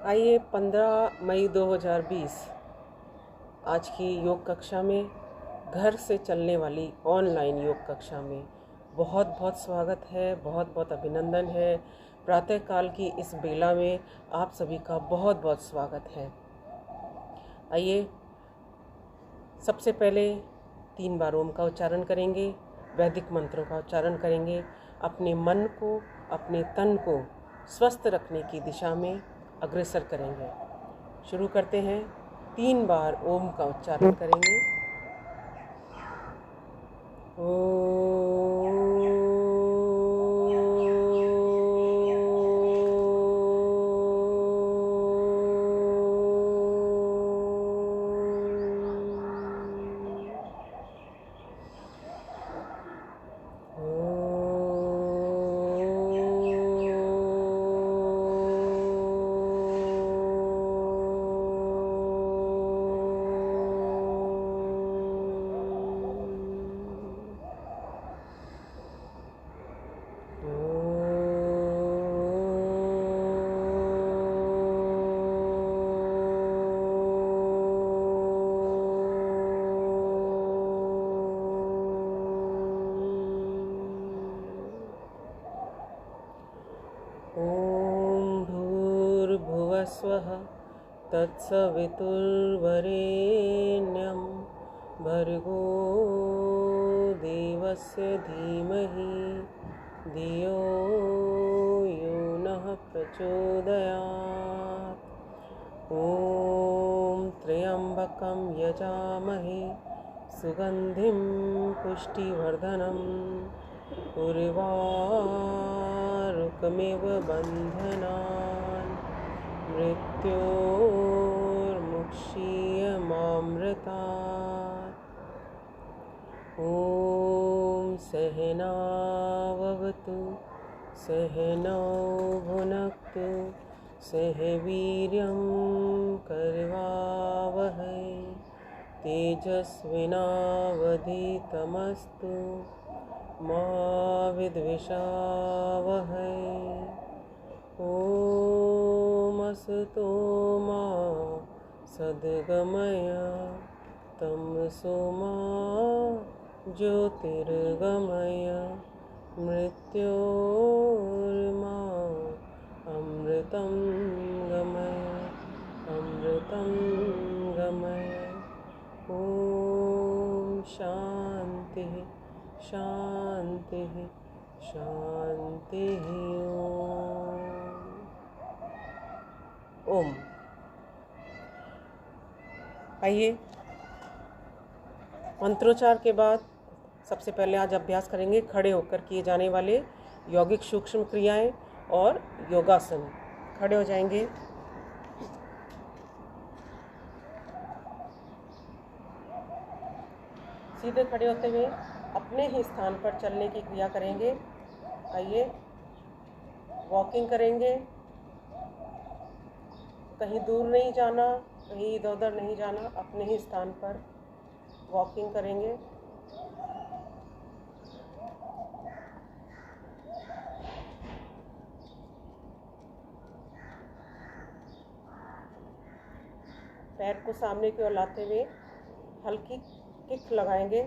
आइए 15 मई 2020 आज की योग कक्षा में, घर से चलने वाली ऑनलाइन योग कक्षा में बहुत बहुत स्वागत है, बहुत बहुत अभिनंदन है। प्रातःकाल की इस बेला में आप सभी का बहुत बहुत स्वागत है। आइए सबसे पहले 3 बार ओम का उच्चारण करेंगे, वैदिक मंत्रों का उच्चारण करेंगे। अपने मन को, अपने तन को स्वस्थ रखने की दिशा में अग्रसर करेंगे। शुरू करते हैं। 3 बार ओम का उच्चारण करेंगे। ॐ भूर्भुवस्वः तत्सवितुर्वरेण्यं भर्गो देवस्य धीमहि धियो यो नः प्रचोदयात्। ॐ त्र्यम्बकं यजामहे सुगन्धिं पुष्टिवर्धनम् उर्वारुकमिव बन्धनान् मृत्योर्मुक्षीयमामृतात्। ॐ सहनाववतु सहनौ भुनक्तु सह वीर्यं करवावहै तेजस्विनावधीतमस्तु मा विद्विषावहै। ॐ असतो मा सद्गमय तमसो मा ज्योतिर्गमय मृत्योर्मा अमृतं गमय अमृतं गमय। ॐ शांति शांति शांति। ओम। आइए मंत्रोच्चार के बाद सबसे पहले आज अभ्यास करेंगे खड़े होकर किए जाने वाले यौगिक सूक्ष्म क्रियाएं और योगासन। खड़े हो जाएंगे। सीधे खड़े होते हुए अपने ही स्थान पर चलने की क्रिया करेंगे। आइए वॉकिंग करेंगे। कहीं दूर नहीं जाना, कहीं इधर उधर नहीं जाना, अपने ही स्थान पर वॉकिंग करेंगे। पैर को सामने की ओर लाते हुए हल्की किक लगाएंगे।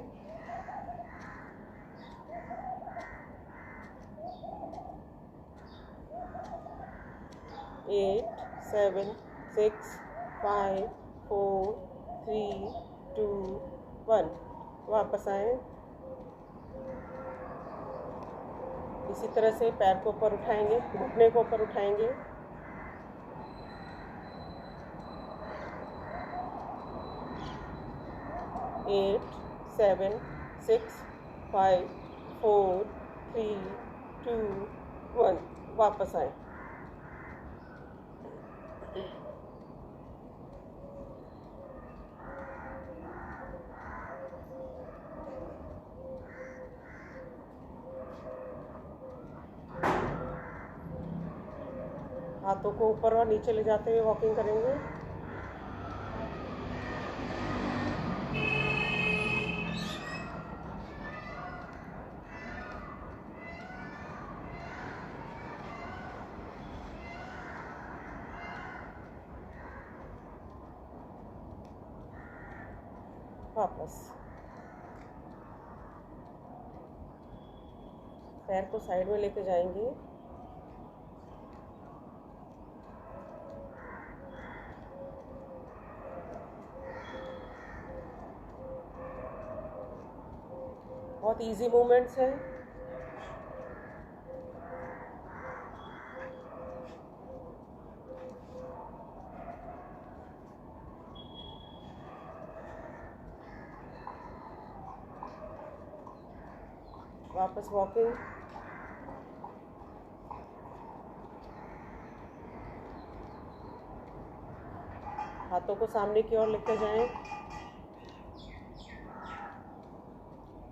8 7 6 5 4 3 2 1। वापस आए। इसी तरह से पैर को ऊपर उठाएंगे, घुटने को ऊपर उठाएंगे। 8 7 6 5 4 3 2 1। वापस आए। हाथों को ऊपर और नीचे ले जाते हुए वॉकिंग करेंगे। वापस। पैर को साइड में लेके जाएंगे। बहुत इजी मूवमेंट्स हैं। वापस वॉकिंग। हाथों को सामने की ओर लेकर जाएं।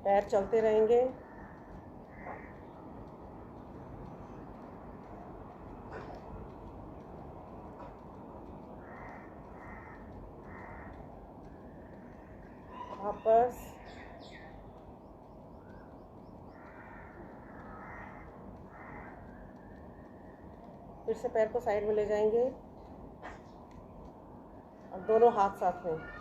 पैर चलते रहेंगे। वापस। फिर से पैर को साइड में ले जाएंगे और दोनों हाथ साथ में।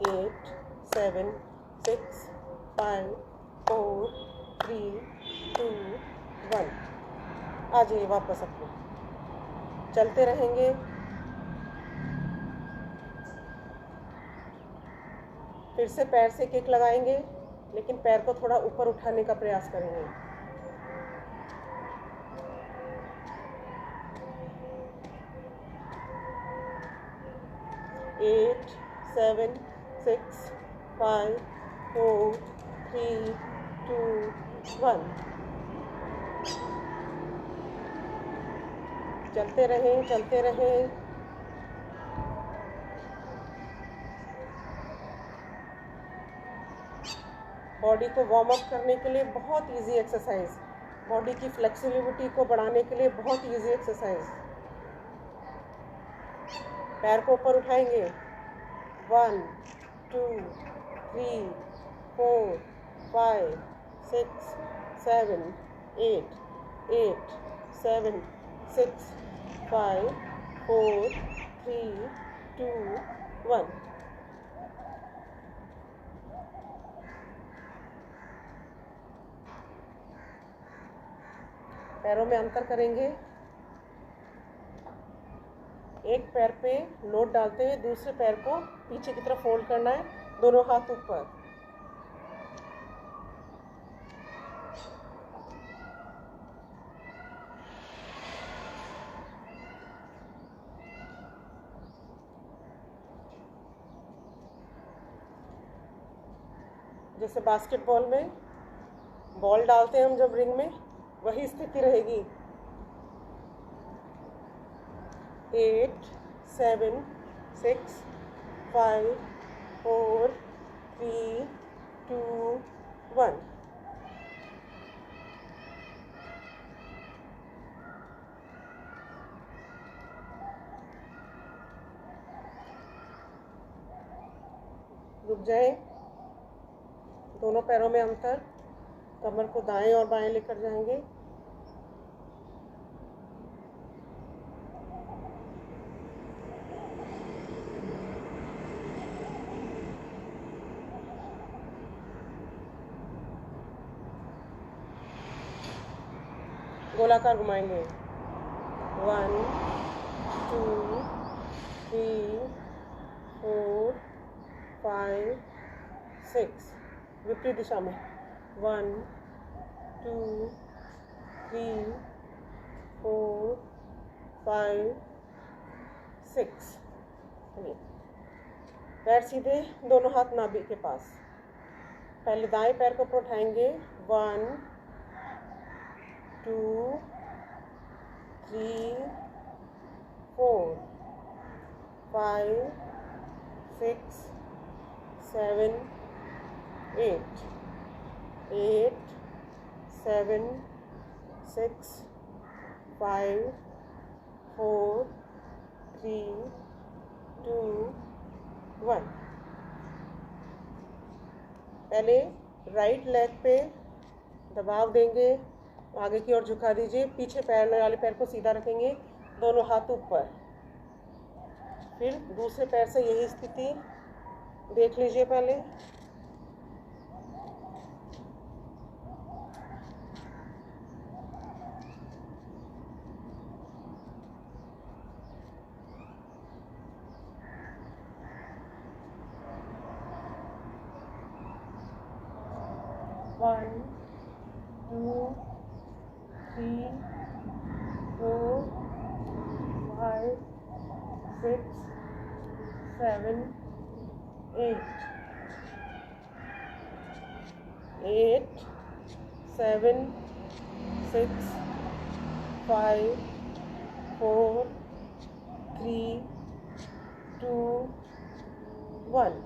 एट, 7, 6, 5, 4, 3, 2, 1। आ जाइए वापस अपने। चलते रहेंगे। फिर से पैर से किक लगाएंगे, लेकिन पैर को थोड़ा ऊपर उठाने का प्रयास करेंगे। एट, 7, 6, 5, 4, 3, 2, 1। चलते रहें, चलते रहें। बॉडी को वार्म अप करने के लिए बहुत इजी एक्सरसाइज, बॉडी की फ्लेक्सिबिलिटी को बढ़ाने के लिए बहुत इजी एक्सरसाइज। पैर को ऊपर उठाएंगे। 1, 2, 3, 4, 5, 6, 7, 8, 8, 7, 6, 5, 4, 3, 2, 1। पैरों में अंतर करेंगे। एक पैर पे लोड डालते हुए दूसरे पैर को पीछे की तरफ फोल्ड करना है, दोनों हाथ ऊपर। जैसे बास्केटबॉल में बॉल डालते हैं हम जब रिंग में, वही स्थिति रहेगी। 8, 7, 6, 5, 4, 3, 2, 1। रुक जाए। दोनों पैरों में अंतर। कमर को दाएं और बाएं लेकर जाएंगे। गोलाकार घुमाएंगे। 1, 2, 3, 4, 5, 6। विपरीत दिशा में। 1, 2, 3, 4, 5, 6। पैर सीधे, दोनों हाथ नाभि के पास। पहले दाएं पैर को उठाएंगे। 1, 2, 3, 4, 5, 6, 7, 8, 8, 7, 6, 5, 4 3 2 1। पहले राइट लेग पे दबाव देंगे, आगे की ओर झुका दीजिए, पीछे पैर वाले पैर को सीधा रखेंगे, दोनों हाथ ऊपर। फिर दूसरे पैर से यही स्थिति देख लीजिए पहले। वन 2 3 4 5 6 7 8 8 7 6 5 4 3 2 1।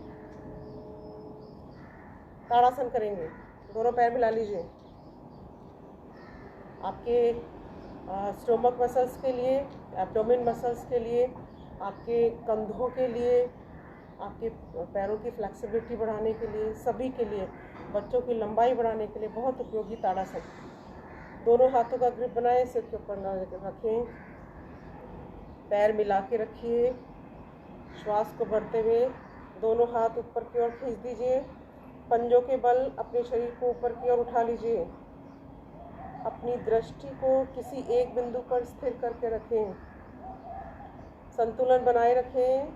ताड़ासन करेंगे, दोनों पैर मिला लीजिए। आपके स्टोमक मसल्स के लिए, एब्डोमेन मसल्स के लिए, आपके कंधों के लिए, आपके पैरों की फ्लेक्सिबिलिटी बढ़ाने के लिए, सभी के लिए, बच्चों की लंबाई बढ़ाने के लिए बहुत उपयोगी ताड़ासन। दोनों हाथों का ग्रिप बनाएं, सिर के ऊपर रखें, पैर मिला के रखिए। श्वास को भरते हुए दोनों हाथ ऊपर की ओर खींच दीजिए, पंजों के बल अपने शरीर को ऊपर की ओर उठा लीजिए। अपनी दृष्टि को किसी एक बिंदु पर स्थिर करके रखें, संतुलन बनाए रखें।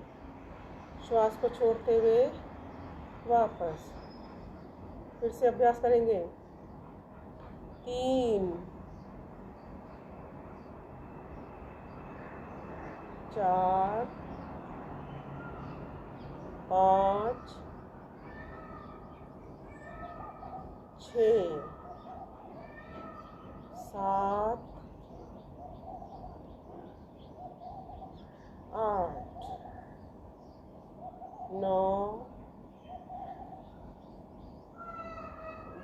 श्वास को छोड़ते हुए वापस फिर से अभ्यास करेंगे। 3 4 5 6 7 8 9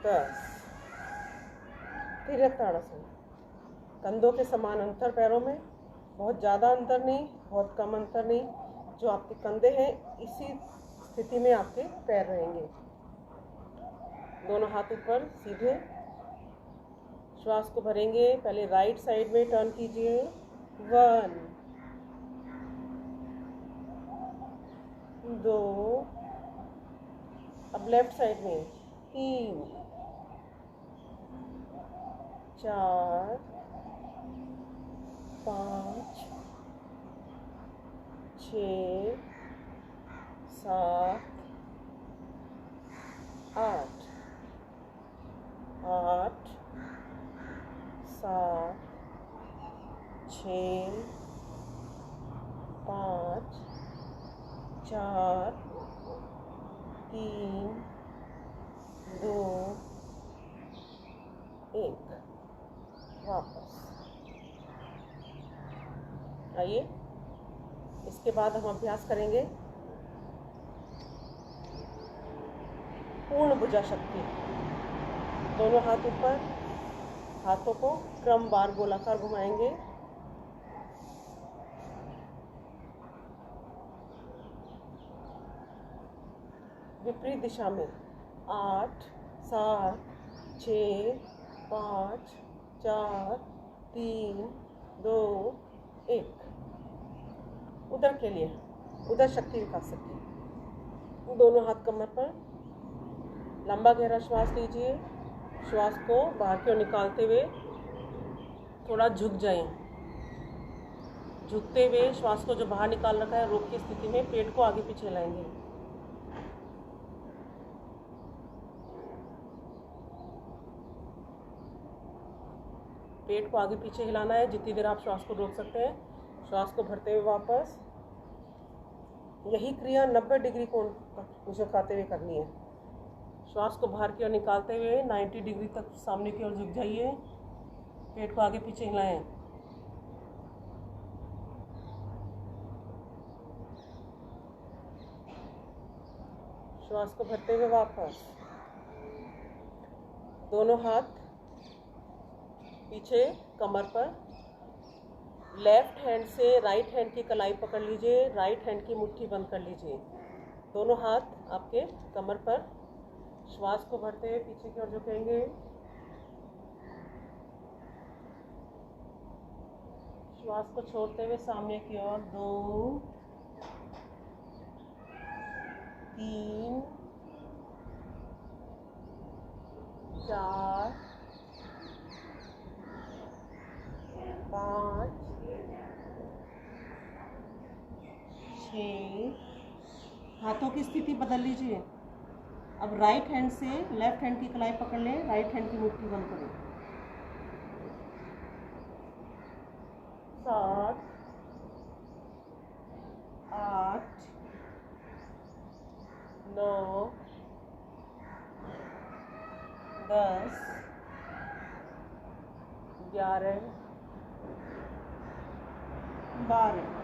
10। तिर्यक ताड़ासन। कंधों के समान अंतर पैरों में, बहुत ज़्यादा अंतर नहीं, बहुत कम अंतर नहीं। जो आपके कंधे हैं इसी स्थिति में आपके पैर रहेंगे। दोनों हाथ ऊपर सीधे। श्वास को भरेंगे, पहले राइट साइड में टर्न कीजिए। 1 2, अब लेफ्ट साइड में 3 4 5 6 7 8 8 7 6 5 4 3 2 1। वापस आइए। इसके बाद हम अभ्यास करेंगे पूर्ण भुजा शक्ति। दोनों हाथ ऊपर, हाथों को क्रमवार गोलाकार घुमाएंगे। विपरीत दिशा में 8 7 6 5 4 3 2 1। उधर के लिए, उधर शक्ति विकास शक्ति। दोनों हाथ कमर पर, लंबा गहरा श्वास लीजिए। श्वास को बाहर की ओर निकालते हुए थोड़ा झुक जाएं। झुकते हुए श्वास को जो बाहर निकाल रखा है रोक की स्थिति में पेट को आगे पीछे लाएंगे। पेट को आगे पीछे हिलाना है जितनी देर आप श्वास को रोक सकते हैं। श्वास को भरते हुए वापस। यही क्रिया 90 डिग्री कोण झुकाते हुए करनी है। श्वास को बाहर की ओर निकालते हुए 90 डिग्री तक सामने की ओर झुक जाइए। पेट को आगे पीछे हिलाएं। श्वास को भरते हुए वापस। दोनों हाथ पीछे कमर पर, लेफ्ट हैंड से राइट हैंड की कलाई पकड़ लीजिए, राइट हैंड की मुट्ठी बंद कर लीजिए। दोनों हाथ आपके कमर पर। श्वास को भरते हुए पीछे की ओर झुकेंगे। श्वास को छोड़ते हुए सामने की ओर। 2 3 4 5 6। हाथों की स्थिति बदल लीजिए। अब राइट हैंड से लेफ्ट हैंड की कलाई पकड़ लें, राइट हैंड की मुट्ठी बंद करें। 7 8 9 10 11 12।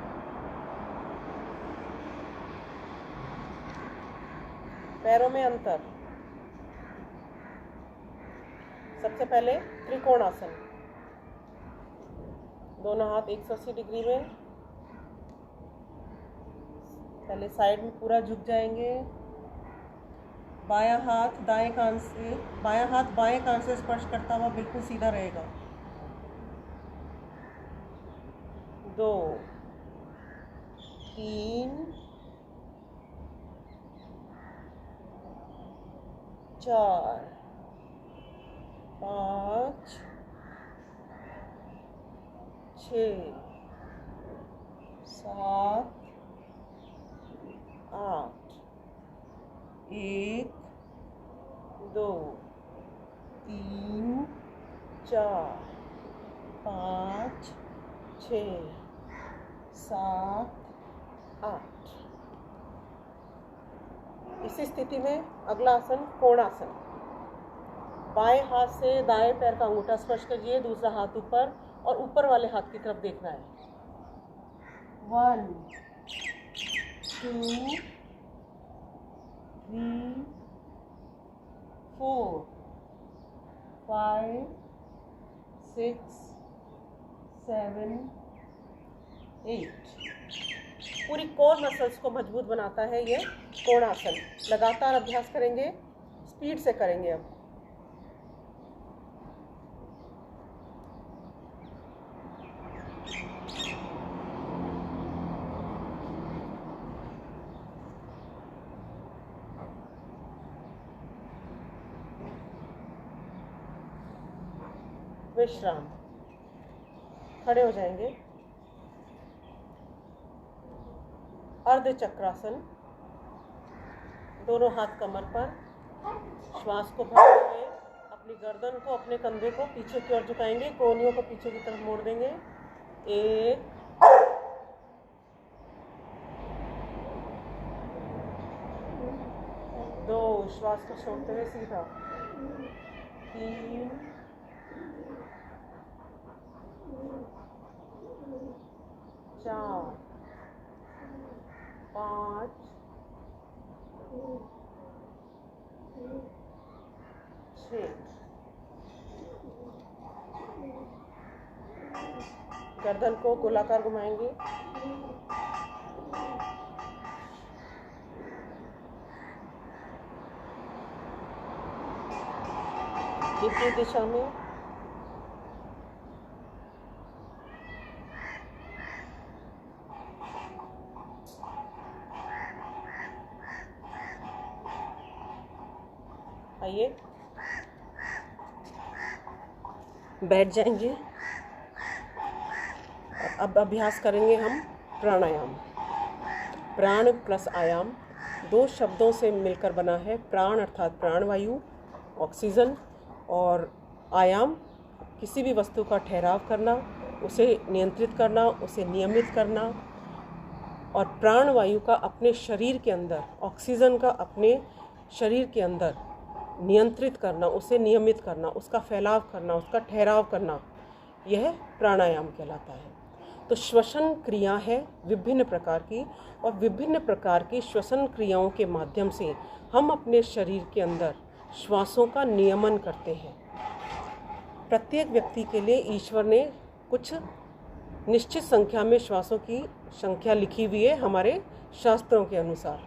पैरों में अंतर। सबसे पहले त्रिकोणासन। दोनों हाथ 180 डिग्री में। पहले साइड में पूरा झुक जाएंगे। बायां हाथ दाएं कान से, बायां हाथ बाएं कान से स्पर्श करता हुआ बिल्कुल सीधा रहेगा। 2 3 4 5 6 7 8 1 2 3 4 5 6 7 8। इसी स्थिति में अगला आसन कोणासन। बाएं हाथ से दाएं पैर का अंगूठा स्पर्श कीजिए, दूसरा हाथ ऊपर और ऊपर वाले हाथ की तरफ देखना है। 1 2 3 4 5 6 7 8। पूरी कोर मसल्स को मजबूत बनाता है ये कोणासन। लगातार अभ्यास करेंगे, स्पीड से करेंगे। अब विश्राम। खड़े हो जाएंगे। अर्ध चक्रासन। दोनों हाथ कमर पर। श्वास को भरते हुए अपनी गर्दन को, अपने कंधे को पीछे की ओर झुकाएंगे, कोहनियों को पीछे की तरफ मोड़ देंगे। 1 2, श्वास को छोड़ते हुए सीधा। 3 4 5 6। गर्दन को गोलाकार घुमाएंगे। विपरीत दिशा में। आइए बैठ जाएंगे। अब अभ्यास करेंगे हम प्राणायाम। प्राण प्लस आयाम 2 शब्दों से मिलकर बना है। प्राण अर्थात प्राणवायु, ऑक्सीजन, और आयाम किसी भी वस्तु का ठहराव करना, उसे नियंत्रित करना, उसे नियमित करना। और प्राणवायु का अपने शरीर के अंदर, ऑक्सीजन का अपने शरीर के अंदर नियंत्रित करना, उसे नियमित करना, उसका फैलाव करना, उसका ठहराव करना, यह प्राणायाम कहलाता है। तो श्वसन क्रिया है विभिन्न प्रकार की, और विभिन्न प्रकार की श्वसन क्रियाओं के माध्यम से हम अपने शरीर के अंदर श्वासों का नियमन करते हैं। प्रत्येक व्यक्ति के लिए ईश्वर ने कुछ निश्चित संख्या में श्वासों की संख्या लिखी हुई है हमारे शास्त्रों के अनुसार।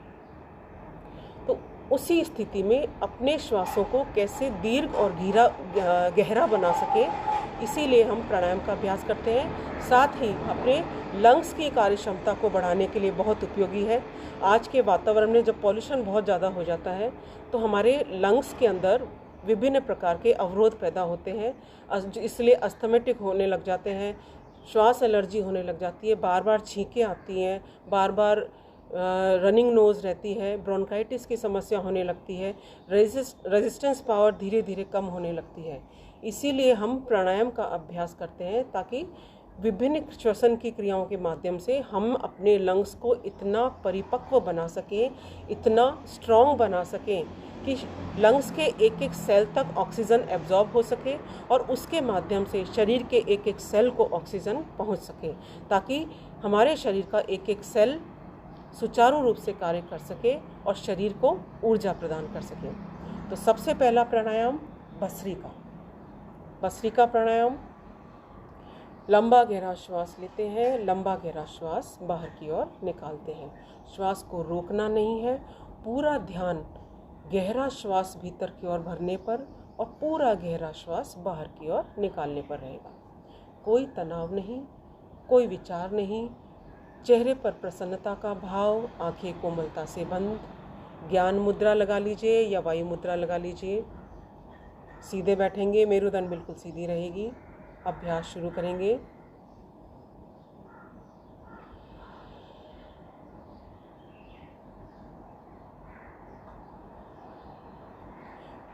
तो उसी स्थिति में अपने श्वासों को कैसे दीर्घ और गहरा बना सके, इसीलिए हम प्राणायाम का अभ्यास करते हैं। साथ ही अपने लंग्स की कार्य क्षमता को बढ़ाने के लिए बहुत उपयोगी है। आज के वातावरण में जब पॉल्यूशन बहुत ज़्यादा हो जाता है तो हमारे लंग्स के अंदर विभिन्न प्रकार के अवरोध पैदा होते हैं, इसलिए अस्थमेटिक होने लग जाते हैं, श्वास एलर्जी होने लग जाती है, बार बार छींकें आती हैं, बार बार रनिंग नोज़ रहती है, ब्रोंकाइटिस की समस्या होने लगती है, रेजिस्टेंस पावर धीरे धीरे कम होने लगती है। इसीलिए हम प्राणायाम का अभ्यास करते हैं ताकि विभिन्न श्वसन की क्रियाओं के माध्यम से हम अपने लंग्स को इतना परिपक्व बना सकें, इतना स्ट्रॉन्ग बना सकें कि लंग्स के एक एक सेल तक ऑक्सीजन एब्जॉर्ब हो सके और उसके माध्यम से शरीर के एक एक सेल को ऑक्सीजन पहुंच सके, ताकि हमारे शरीर का एक एक सेल सुचारू रूप से कार्य कर सके और शरीर को ऊर्जा प्रदान कर सके। तो सबसे पहला प्राणायाम भस्त्रिका प्राणायाम। लंबा गहरा श्वास लेते हैं, लंबा गहरा श्वास बाहर की ओर निकालते हैं। श्वास को रोकना नहीं है, पूरा ध्यान गहरा श्वास भीतर की ओर भरने पर और पूरा गहरा श्वास बाहर की ओर निकालने पर रहेगा। कोई तनाव नहीं, कोई विचार नहीं, चेहरे पर प्रसन्नता का भाव, आंखें कोमलता से बंद। ज्ञान मुद्रा लगा लीजिए या वायु मुद्रा लगा लीजिए। सीधे बैठेंगे, मेरुदंड बिल्कुल सीधी रहेगी। अभ्यास शुरू करेंगे।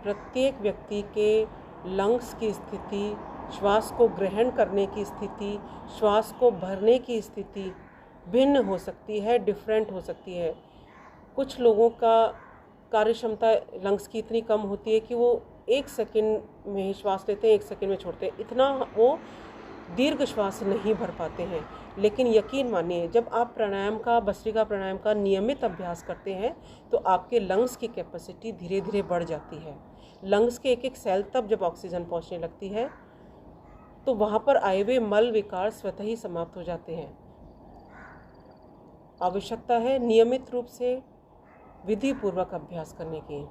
प्रत्येक व्यक्ति के लंग्स की स्थिति, श्वास को ग्रहण करने की स्थिति, श्वास को भरने की स्थिति भिन्न हो सकती है, डिफरेंट हो सकती है। कुछ लोगों का कार्य क्षमता लंग्स की इतनी कम होती है कि वो 1 सेकंड में ही श्वास लेते हैं, 1 सेकंड में छोड़ते हैं, इतना वो दीर्घ श्वास नहीं भर पाते हैं। लेकिन यकीन मानिए, जब आप भस्त्रिका प्राणायाम का नियमित अभ्यास करते हैं तो आपके लंग्स की कैपेसिटी धीरे धीरे बढ़ जाती है। लंग्स के एक एक सेल तक जब ऑक्सीजन पहुंचने लगती है तो वहाँ पर आए हुए मल विकार स्वतः ही समाप्त हो जाते हैं। आवश्यकता है नियमित रूप से विधि पूर्वक अभ्यास करने की।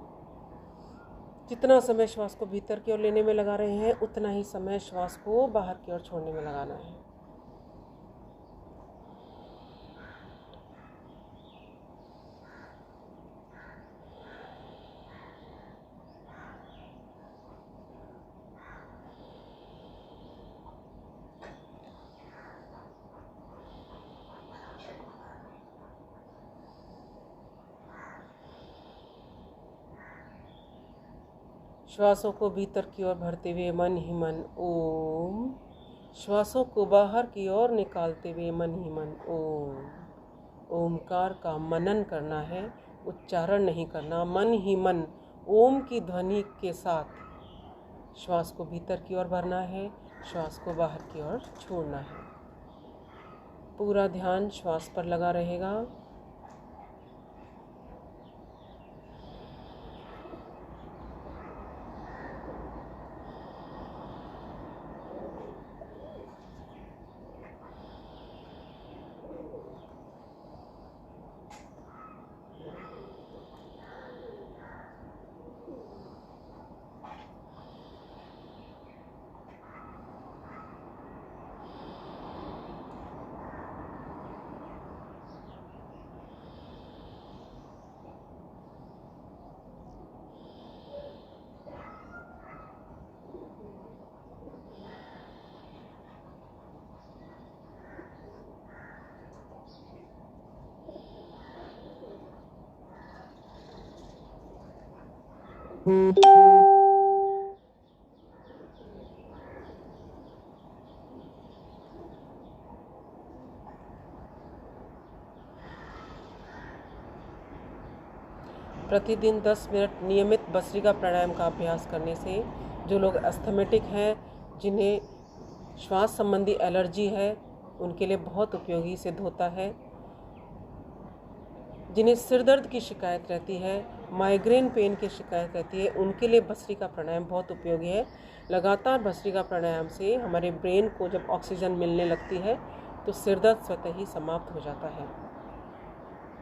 जितना समय श्वास को भीतर की ओर लेने में लगा रहे हैं, उतना ही समय श्वास को बाहर की ओर छोड़ने में लगाना है। श्वासों को भीतर की ओर भरते हुए मन ही मन ओम, श्वासों को बाहर की ओर निकालते हुए मन ही मन ओम। ओमकार का मनन करना है, उच्चारण नहीं करना। मन ही मन ओम की ध्वनि के साथ श्वास को भीतर की ओर भरना है, श्वास को बाहर की ओर छोड़ना है। पूरा ध्यान श्वास पर लगा रहेगा। प्रतिदिन 10 मिनट नियमित भस्त्रिका प्राणायाम का अभ्यास करने से जो लोग अस्थमेटिक हैं, जिन्हें श्वास संबंधी एलर्जी है, उनके लिए बहुत उपयोगी सिद्ध होता है। जिन्हें सिर दर्द की शिकायत रहती है, माइग्रेन पेन की शिकायत रहती है, उनके लिए भस्त्रिका प्राणायाम बहुत उपयोगी है। लगातार भस्त्रिका प्राणायाम से हमारे ब्रेन को जब ऑक्सीजन मिलने लगती है तो सिरदर्द स्वतः ही समाप्त हो जाता है।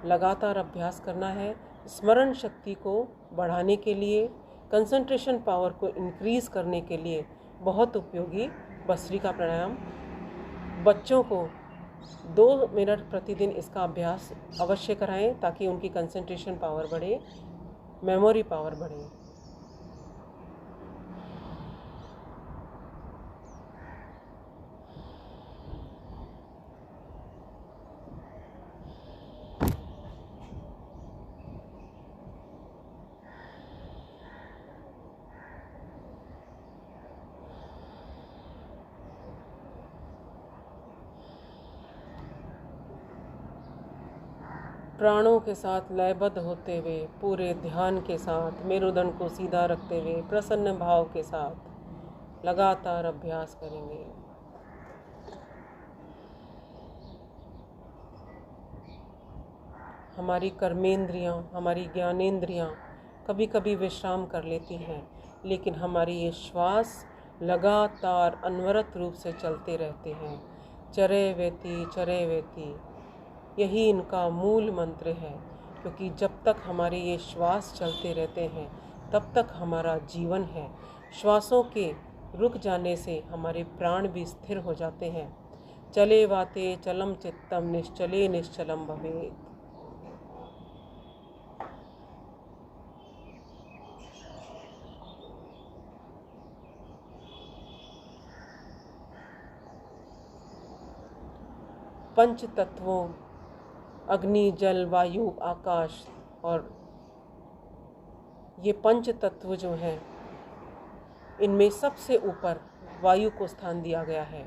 लगातार अभ्यास करना है। स्मरण शक्ति को बढ़ाने के लिए, कंसंट्रेशन पावर को इंक्रीज करने के लिए बहुत उपयोगी भस्त्रिका प्राणायाम। बच्चों को 2 मिनट प्रतिदिन इसका अभ्यास अवश्य कराएं ताकि उनकी कंसंट्रेशन पावर बढ़े, मेमोरी पावर बढ़े। प्राणों के साथ लयबद्ध होते हुए, पूरे ध्यान के साथ, मेरुदंड को सीधा रखते हुए, प्रसन्न भाव के साथ लगातार अभ्यास करेंगे। हमारी कर्मेंद्रियां, हमारी ज्ञानेंद्रियां कभी कभी विश्राम कर लेती हैं, लेकिन हमारी ये श्वास लगातार अनवरत रूप से चलते रहते हैं। चरे वेति, यही इनका मूल मंत्र है, क्योंकि जब तक हमारे ये श्वास चलते रहते हैं तब तक हमारा जीवन है। श्वासों के रुक जाने से हमारे प्राण भी स्थिर हो जाते हैं। चले वाते चलम चित्तम निश्चले निश्चलम भवेत्। पंच तत्वों अग्नि, जल, वायु, आकाश, और ये पंच तत्व जो हैं, इनमें सबसे ऊपर वायु को स्थान दिया गया है।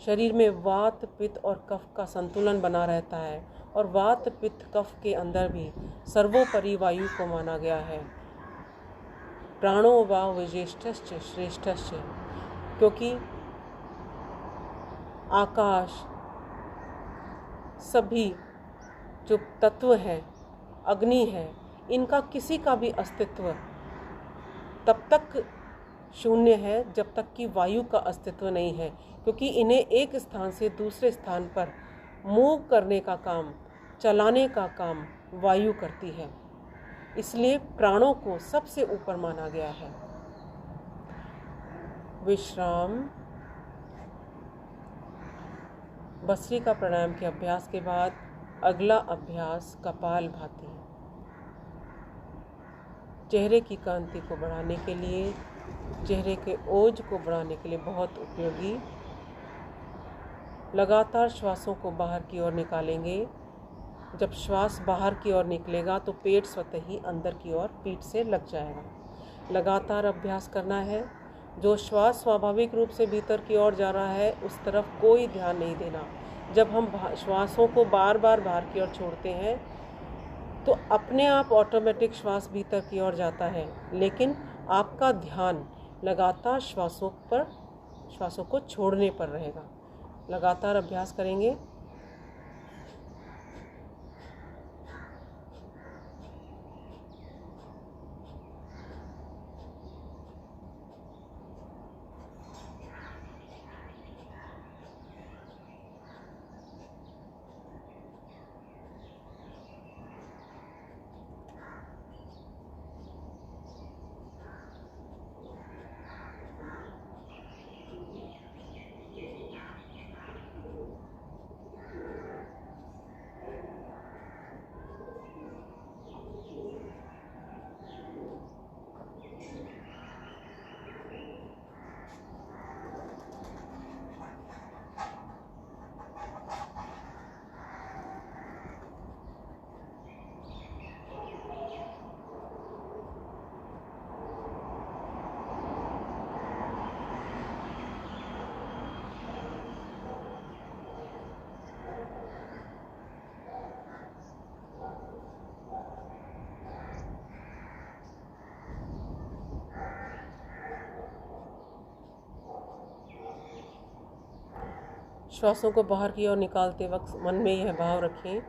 शरीर में वात, पित्त और कफ का संतुलन बना रहता है, और वात, पित्त, कफ के अंदर भी सर्वोपरि वायु को माना गया है। प्राणो वा विज्येष्ठश्च श्रेष्ठश्च, क्योंकि आकाश, सभी जो तत्व है, अग्नि है, इनका किसी का भी अस्तित्व तब तक शून्य है जब तक कि वायु का अस्तित्व नहीं है, क्योंकि इन्हें एक स्थान से दूसरे स्थान पर मूव करने का काम, चलाने का काम वायु करती है। इसलिए प्राणों को सबसे ऊपर माना गया है। विश्राम। भस्त्रिका प्राणायाम के अभ्यास के बाद अगला अभ्यास कपालभाति। चेहरे की कांति को बढ़ाने के लिए, चेहरे के ओज को बढ़ाने के लिए बहुत उपयोगी। लगातार श्वासों को बाहर की ओर निकालेंगे। जब श्वास बाहर की ओर निकलेगा तो पेट स्वतः ही अंदर की ओर पीठ से लग जाएगा। लगातार अभ्यास करना है। जो श्वास स्वाभाविक रूप से भीतर की ओर जा रहा है उस तरफ कोई ध्यान नहीं देना। जब हम श्वासों को बार बार बाहर की ओर छोड़ते हैं तो अपने आप ऑटोमेटिक श्वास भीतर की ओर जाता है, लेकिन आपका ध्यान लगातार श्वासों को छोड़ने पर रहेगा। लगातार अभ्यास करेंगे। श्वासों को बाहर की ओर निकालते वक्त मन में यह भाव रखें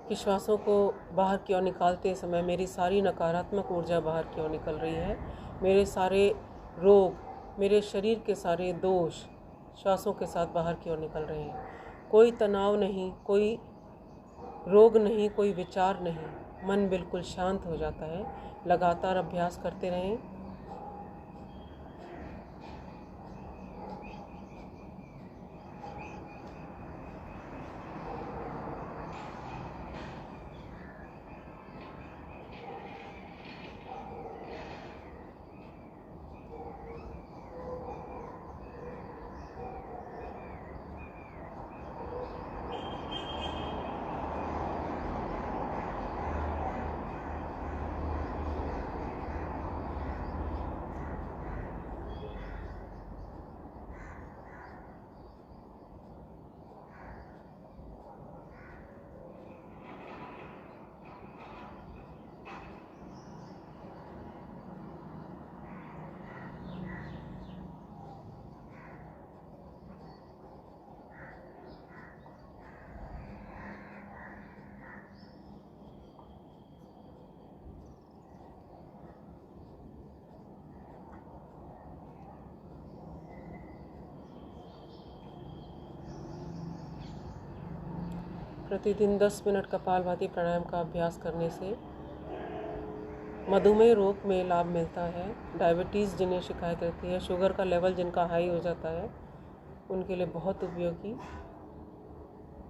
कि श्वासों को बाहर की ओर निकालते समय मेरी सारी नकारात्मक ऊर्जा बाहर की ओर निकल रही है। मेरे सारे रोग, मेरे शरीर के सारे दोष श्वासों के साथ बाहर की ओर निकल रहे हैं। कोई तनाव नहीं, कोई रोग नहीं, कोई विचार नहीं, मन बिल्कुल शांत हो जाता है। लगातार अभ्यास करते रहें। प्रतिदिन 10 मिनट कपालभाति प्राणायाम का अभ्यास करने से मधुमेह रोग में लाभ मिलता है। डायबिटीज़ जिन्हें शिकायत रहती है, शुगर का लेवल जिनका हाई हो जाता है, उनके लिए बहुत उपयोगी।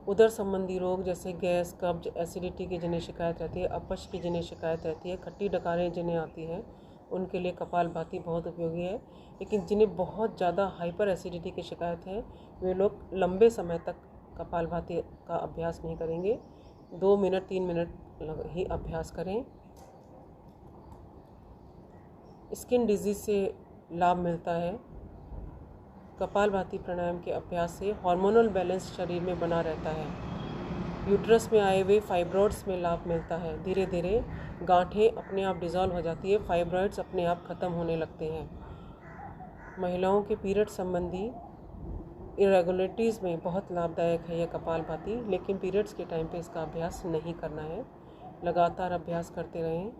उदर संबंधी रोग जैसे गैस, कब्ज, एसिडिटी की जिन्हें शिकायत रहती है, अपच की जिन्हें शिकायत रहती है, खट्टी डकारें जिन्हें आती हैं, उनके लिए कपालभाति बहुत उपयोगी है। लेकिन जिन्हें बहुत ज़्यादा हाइपर एसिडिटी की शिकायत है, वे लोग लंबे समय तक कपालभाति का अभ्यास नहीं करेंगे। 2 मिनट 3 मिनट ही अभ्यास करें। स्किन डिजीज़ से लाभ मिलता है। कपालभाति प्राणायाम के अभ्यास से हार्मोनल बैलेंस शरीर में बना रहता है। यूट्रस में आए हुए फाइब्रॉइड्स में लाभ मिलता है। धीरे धीरे गांठें अपने आप डिज़ोल्व हो जाती है, फाइब्रॉइड्स अपने आप ख़त्म होने लगते हैं। महिलाओं के पीरियड संबंधी इरेगुलरिटीज़ में बहुत लाभदायक है यह कपालभाति, लेकिन पीरियड्स के टाइम पे इसका अभ्यास नहीं करना है। लगातार अभ्यास करते रहें।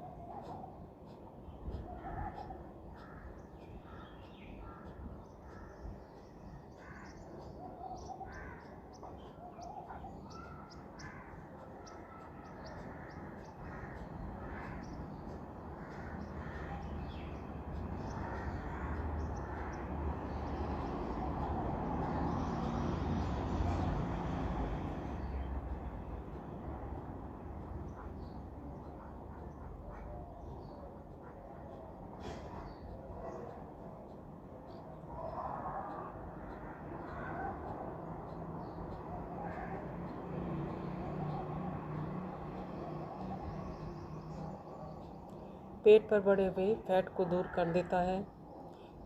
पेट पर बढ़े हुए फैट को दूर कर देता है।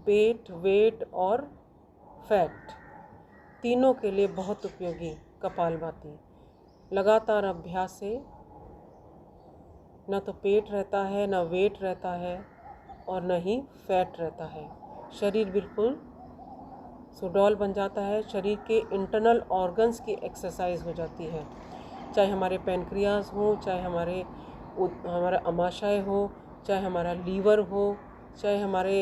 पेट, वेट और फैट तीनों के लिए बहुत उपयोगी कपालभाति। लगातार अभ्यास से न तो पेट रहता है, न वेट रहता है और न ही फैट रहता है। शरीर बिल्कुल सुडौल बन जाता है। शरीर के इंटरनल ऑर्गन्स की एक्सरसाइज हो जाती है। चाहे हमारे पैनक्रियाज हो, चाहे हमारा अमाशय हो, चाहे हमारा लीवर हो, चाहे हमारे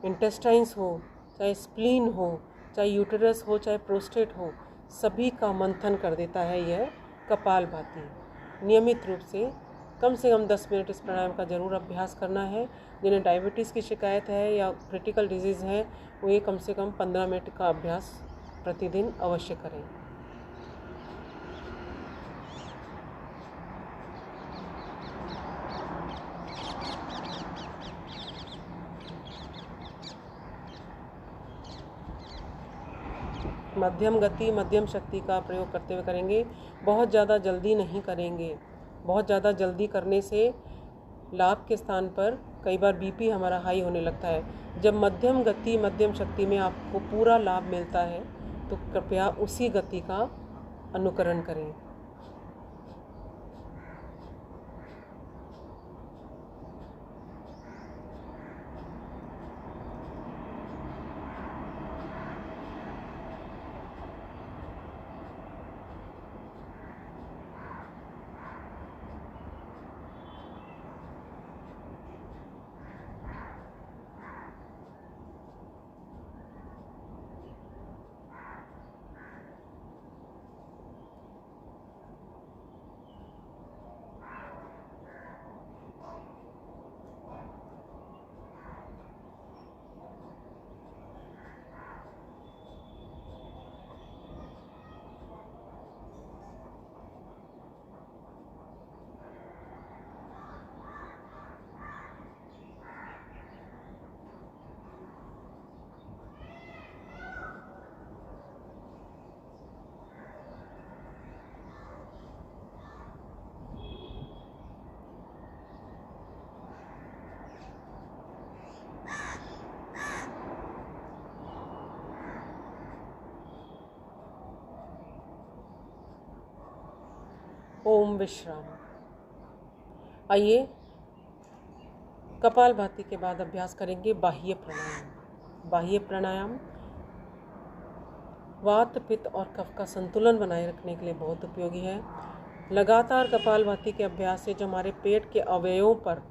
इंटेस्टाइन्स हो, चाहे स्प्लीन हो, चाहे यूटेरस हो, चाहे प्रोस्टेट हो, सभी का मंथन कर देता है यह कपालभाति। नियमित रूप से कम 10 मिनट इस प्राणायाम का ज़रूर अभ्यास करना है। जिन्हें डायबिटीज़ की शिकायत है या क्रिटिकल डिजीज़ है, वो ये कम से कम 15 मिनट का अभ्यास प्रतिदिन अवश्य करें। मध्यम गति, मध्यम शक्ति का प्रयोग करते हुए करेंगे। बहुत ज़्यादा जल्दी नहीं करेंगे। बहुत ज़्यादा जल्दी करने से लाभ के स्थान पर कई बार बीपी हमारा हाई होने लगता है। जब मध्यम गति, मध्यम शक्ति में आपको पूरा लाभ मिलता है तो कृपया उसी गति का अनुकरण करें। ओम विश्राम। आइए, कपालभाति के बाद अभ्यास करेंगे बाह्य प्राणायाम। बाह्य प्राणायाम वात, पित्त और कफ का संतुलन बनाए रखने के लिए बहुत उपयोगी है। लगातार कपालभाति के अभ्यास से जो हमारे पेट के अवयवों पर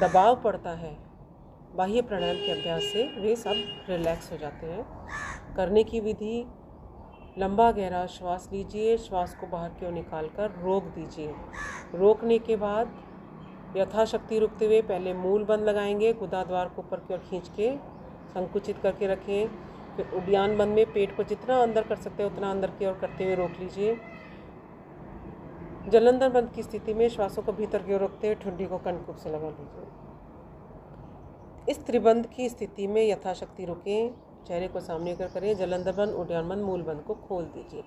दबाव पड़ता है, बाह्य प्राणायाम के अभ्यास से वे सब रिलैक्स हो जाते हैं। करने की विधि: लंबा गहरा श्वास लीजिए, श्वास को बाहर की ओर निकालकर रोक दीजिए। रोकने के बाद यथाशक्ति रुकते हुए पहले मूल बंद लगाएंगे, गुदा द्वार को ऊपर की ओर खींच के संकुचित करके रखें। फिर उद्यान बंद में पेट को जितना अंदर कर सकते हैं उतना अंदर की ओर करते हुए रोक लीजिए। जलंधर बंद की स्थिति में श्वासों को भीतर की ओर रखते हुए ठुड्डी को कंठकूप से लगा लीजिए। इस त्रिबंध की स्थिति में यथाशक्ति रुकें, चेहरे को सामने कर करें। जलंधर बंद, उद्यान बंद, मूल बंद को खोल दीजिए।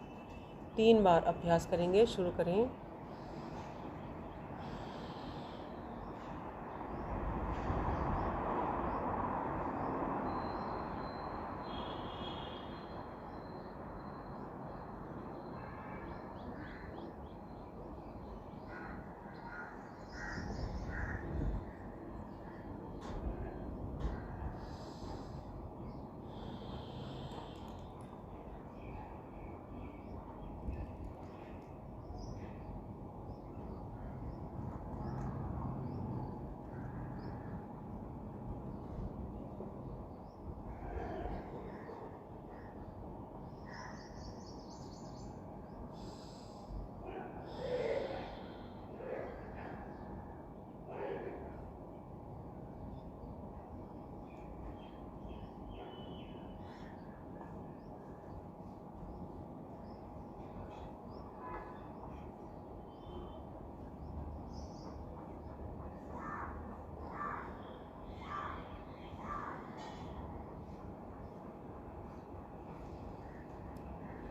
3 बार अभ्यास करेंगे। शुरू करें।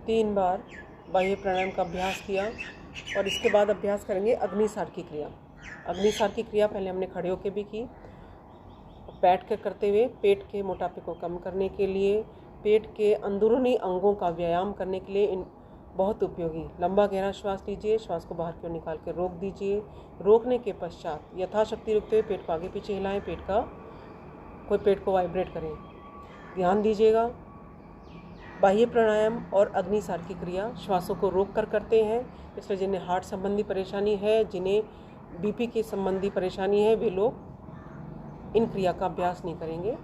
तीन बार बाह्य प्राणायाम का अभ्यास किया और इसके बाद अभ्यास करेंगे अग्निसार की क्रिया। अग्निसार की क्रिया पहले हमने खड़े होकर भी की, बैठ कर करते हुए पेट के मोटापे को कम करने के लिए, पेट के अंदरूनी अंगों का व्यायाम करने के लिए बहुत उपयोगी। लंबा गहरा श्वास लीजिए, श्वास को बाहर की ओर निकाल कर रोक दीजिए। रोकने के पश्चात यथाशक्ति रुकते हुए पेट को आगे पीछे हिलाएं, पेट को वाइब्रेट करें। ध्यान दीजिएगा, बाह्य प्राणायाम और अग्निसार की क्रिया श्वासों को रोक कर करते हैं, इसलिए जिन्हें हार्ट संबंधी परेशानी है, जिन्हें बीपी के संबंधी परेशानी है, वे लोग इन क्रिया का अभ्यास नहीं करेंगे।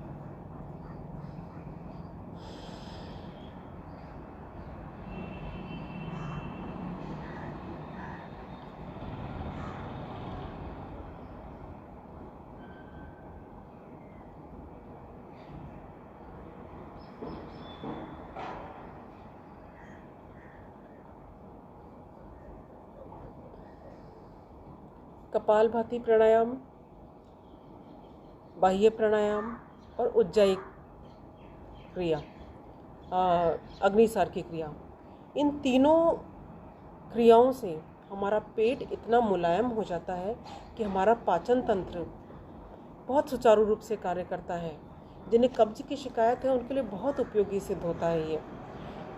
कपालभाति प्राणायाम, बाह्य प्राणायाम और उज्जाई क्रिया, अग्निसार की क्रिया, इन तीनों क्रियाओं से हमारा पेट इतना मुलायम हो जाता है कि हमारा पाचन तंत्र बहुत सुचारू रूप से कार्य करता है। जिन्हें कब्ज की शिकायत है उनके लिए बहुत उपयोगी सिद्ध होता है ये।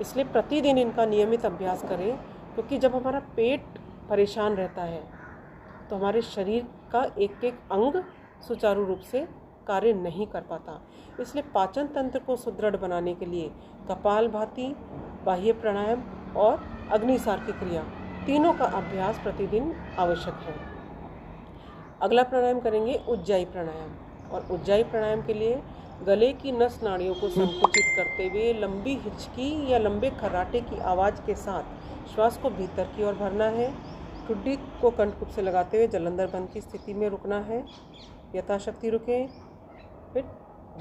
इसलिए प्रतिदिन इनका नियमित अभ्यास करें, क्योंकि जब हमारा पेट परेशान रहता है तो हमारे शरीर का एक एक अंग सुचारू रूप से कार्य नहीं कर पाता। इसलिए पाचन तंत्र को सुदृढ़ बनाने के लिए कपालभाति, बाह्य प्राणायाम और अग्निसार की क्रिया, तीनों का अभ्यास प्रतिदिन आवश्यक है। अगला प्राणायाम करेंगे उज्जाई प्राणायाम। और उज्जाई प्राणायाम के लिए गले की नस नाड़ियों को संकुचित करते हुए लंबी हिचकी या लंबे खर्राटे की आवाज़ के साथ श्वास को भीतर की ओर भरना है। ठुड्डी को कंठकूप से लगाते हुए जलंधर बंद की स्थिति में रुकना है। यथाशक्ति रुकें। फिर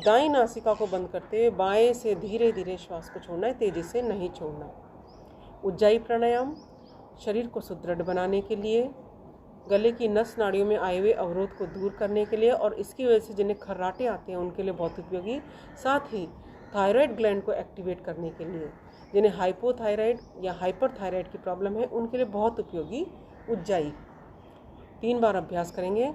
दाईं नासिका को बंद करते हुए बाएं से धीरे धीरे श्वास को छोड़ना है, तेजी से नहीं छोड़ना। उज्जाई प्राणायाम शरीर को सुदृढ़ बनाने के लिए, गले की नस नाड़ियों में आए हुए अवरोध को दूर करने के लिए और इसकी वजह से जिन्हें खर्राटे आते हैं उनके लिए बहुत उपयोगी। साथ ही थायराइड ग्लैंड को एक्टिवेट करने के लिए, जिन्हें हाइपोथायराइड या हाइपरथायराइड की प्रॉब्लम है उनके लिए बहुत उपयोगी उज्जाई। 3 बार अभ्यास करेंगे।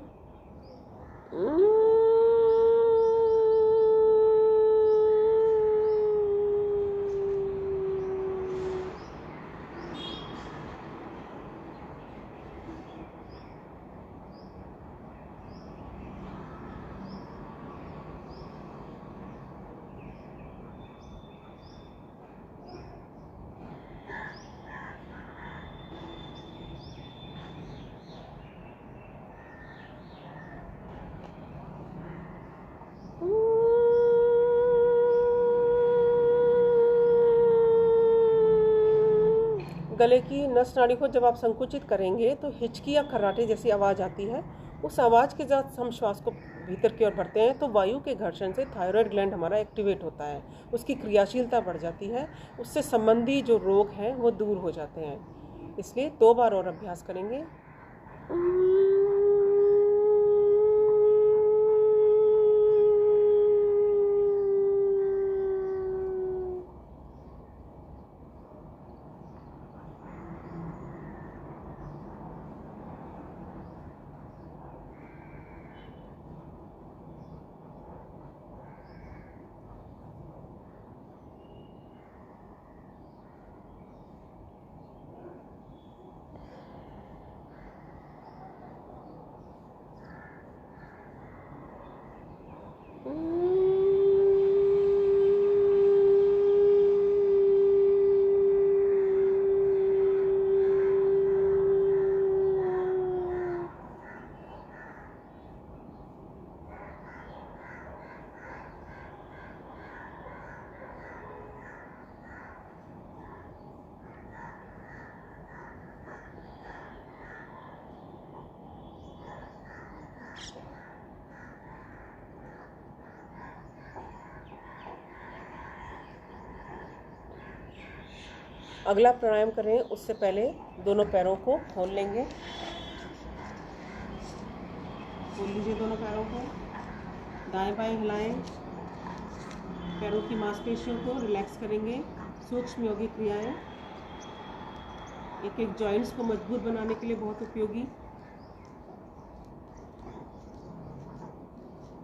गले की नस नाड़ी को जब आप संकुचित करेंगे तो हिचकी या खर्राटे जैसी आवाज़ आती है। उस आवाज़ के साथ हम श्वास को भीतर की ओर भरते हैं तो वायु के घर्षण से थायराइड ग्लैंड हमारा एक्टिवेट होता है, उसकी क्रियाशीलता बढ़ जाती है, उससे संबंधी जो रोग हैं वो दूर हो जाते हैं। इसलिए 2 बार और अभ्यास करेंगे। अगला प्राणायाम करें उससे पहले दोनों पैरों को खोल लेंगे। खोल लीजिए दोनों पैरों को, दाएं बाएं हिलाएं, पैरों की मांसपेशियों को रिलैक्स करेंगे। सूक्ष्म योगिक क्रियाएं एक एक जॉइंट्स को मजबूत बनाने के लिए बहुत उपयोगी।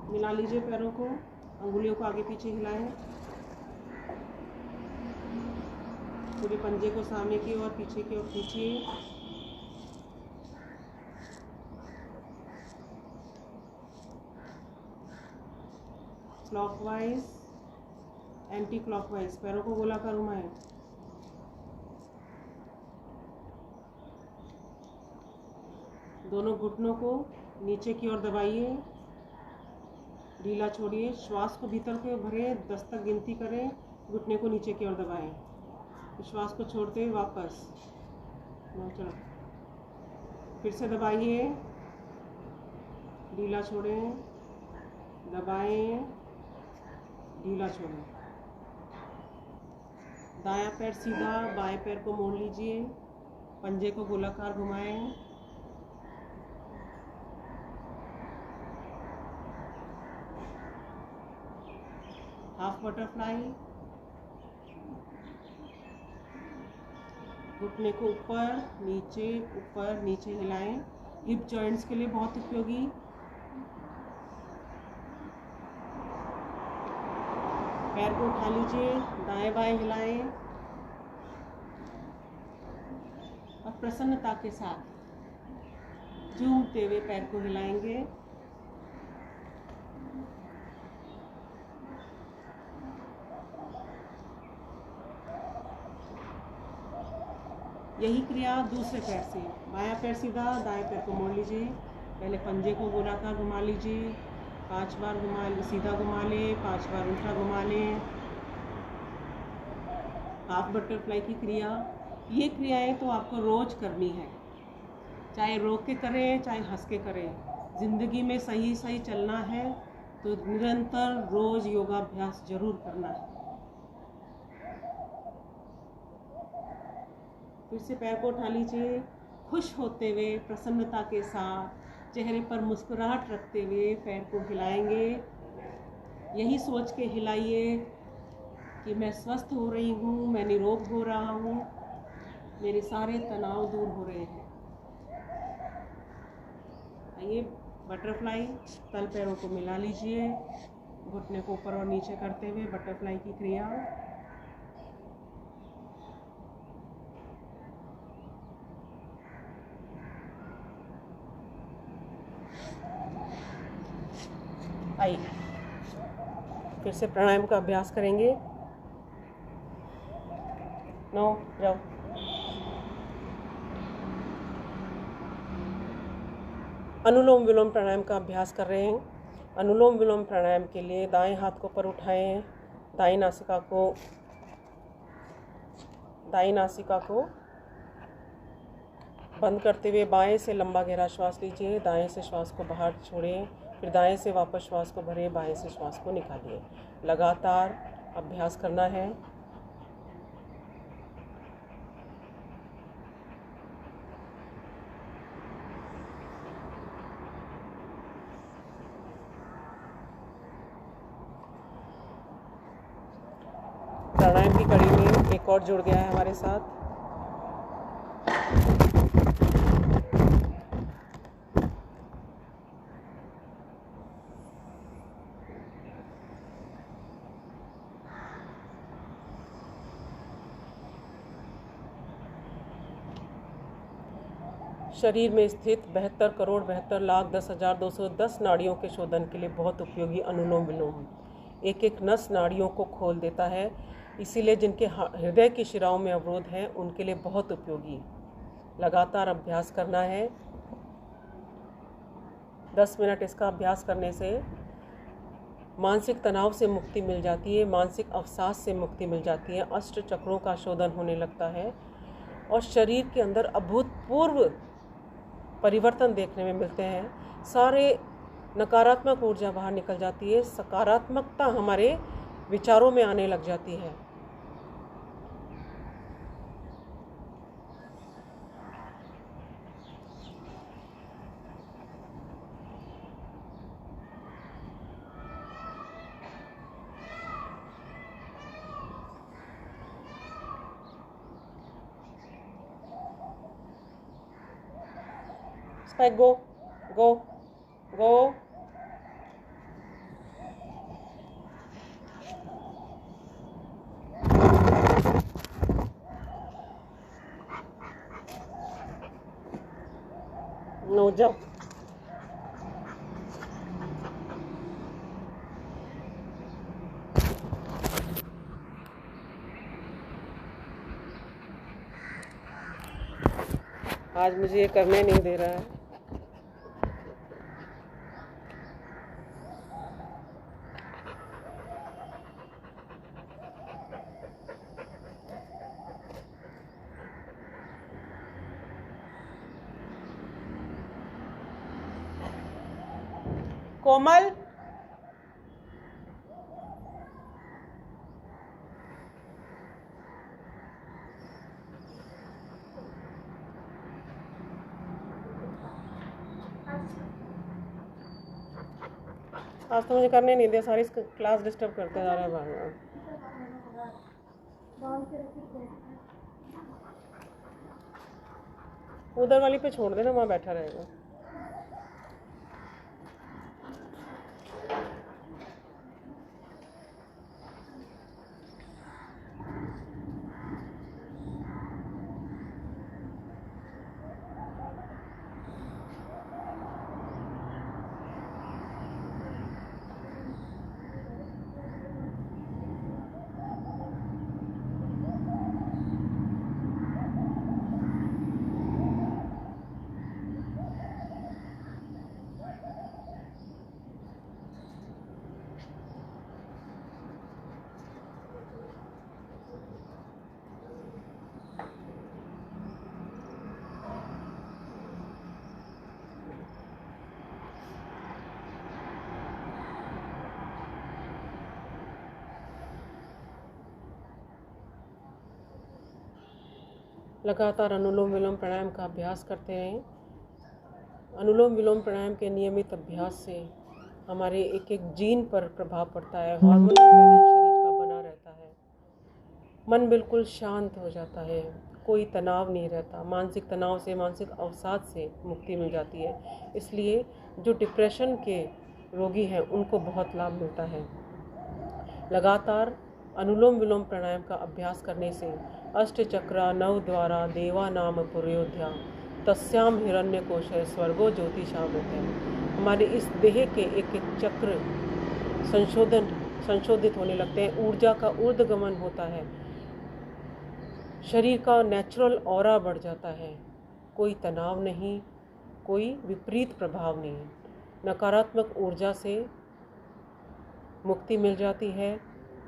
मिला लीजिए पैरों को, अंगुलियों को आगे पीछे हिलाएं, पूरे पंजे को सामने की ओर पीछे की ओर खींचिए। क्लॉकवाइज, एंटी क्लॉकवाइज पैरों को गोलाकार घुमाएं। दोनों घुटनों को नीचे की ओर दबाइए, ढीला छोड़िए। श्वास को भीतर के भरें, 10 तक गिनती करें, घुटने को नीचे की ओर दबाएं। श्वास को छोड़ते हुए वापस चलो, फिर से दबाइए, ढीला छोड़ें, दबाएं, ढीला छोड़ें। दायां पैर सीधा, बाएं पैर को मोड़ लीजिए, पंजे को गोलाकार घुमाएं। हाफ बटरफ्लाई, घुटने को ऊपर नीचे हिलाएं। हिप जॉइंट्स के लिए बहुत उपयोगी। पैर को उठा लीजिए, दाएं बाएं हिलाएं और प्रसन्नता के साथ झूमते हुए पैर को हिलाएंगे। यही क्रिया दूसरे पैर से, बायां पैर सीधा, दाएं पैर को मोड़ लीजिए। पहले पंजे को गोलाकार घुमा लीजिए, 5 बार सीधा घुमा लें, 5 बार उल्टा घुमा लें। हाफ बटरफ्लाई की क्रिया, ये क्रियाएं तो आपको रोज करनी है, चाहे रोक के करें चाहे हंस के करें। जिंदगी में सही चलना है तो निरंतर रोज योगाभ्यास जरूर करना है। फिर से पैर को उठा लीजिए, खुश होते हुए प्रसन्नता के साथ चेहरे पर मुस्कुराहट रखते हुए पैर को हिलाएंगे। यही सोच के हिलाइए कि मैं स्वस्थ हो रही हूँ, मैं निरोग हो रहा हूँ, मेरे सारे तनाव दूर हो रहे हैं। आइए बटरफ्लाई, तल पैरों को मिला लीजिए, घुटने को ऊपर और नीचे करते हुए बटरफ्लाई की क्रिया। आइए फिर से प्राणायाम का अभ्यास करेंगे। जाओ। अनुलोम विलोम प्राणायाम का अभ्यास कर रहे हैं। अनुलोम विलोम प्राणायाम के लिए दाएं हाथ को ऊपर उठाएं, दाई नासिका को बंद करते हुए बाएं से लंबा गहरा श्वास लीजिए, दाएं से श्वास को बाहर छोड़िए, फिर दाएं से वापस श्वास को भरिए, बाएं से श्वास को निकालिए। लगातार अभ्यास करना है। प्राणायाम की कड़ी में एक और जुड़ गया है हमारे साथ। शरीर में स्थित 72 करोड़ 72 लाख 10,210 नाड़ियों के शोधन के लिए बहुत उपयोगी अनुलोम विलोम एक एक नस नाड़ियों को खोल देता है, इसीलिए जिनके हृदय की शिराओं में अवरोध है उनके लिए बहुत उपयोगी। लगातार अभ्यास करना है। 10 मिनट इसका अभ्यास करने से मानसिक तनाव से मुक्ति मिल जाती है, मानसिक अवसाद से मुक्ति मिल जाती है, अष्ट चक्रों का शोधन होने लगता है और शरीर के अंदर अभूतपूर्व परिवर्तन देखने में मिलते हैं। सारे नकारात्मक ऊर्जा बाहर निकल जाती है, सकारात्मकता हमारे विचारों में आने लग जाती है। Spike, go, go, go. No, jump. आज मुझे ये करने नहीं दे रहा है। कोमल, आज तो मुझे करने नहीं दिया, सारी क्लास डिस्टर्ब करते जा रहे हैं बार उधर वाली पे छोड़ देना, वहाँ बैठा रहेगा। लगातार अनुलोम विलोम प्राणायाम का अभ्यास करते रहें। अनुलोम विलोम प्राणायाम के नियमित अभ्यास से हमारे एक एक जीन पर प्रभाव पड़ता है, हार्मोनल बैलेंस शरीर का बना रहता है, मन बिल्कुल शांत हो जाता है, कोई तनाव नहीं रहता, मानसिक तनाव से, मानसिक अवसाद से मुक्ति मिल जाती है। इसलिए जो डिप्रेशन के रोगी हैं उनको बहुत लाभ मिलता है। लगातार अनुलोम विलोम प्राणायाम का अभ्यास करने से अष्ट चक्रा नव द्वारा देवा नाम पुरोध्या तस्याम हिरण्य कोशय स्वर्गो ज्योतिषामृत। हमारे इस देह के एक एक चक्र संशोधित होने लगते हैं, ऊर्जा का ऊर्ध्वगमन होता है, शरीर का नेचुरल ऑरा बढ़ जाता है, कोई तनाव नहीं, कोई विपरीत प्रभाव नहीं, नकारात्मक ऊर्जा से मुक्ति मिल जाती है,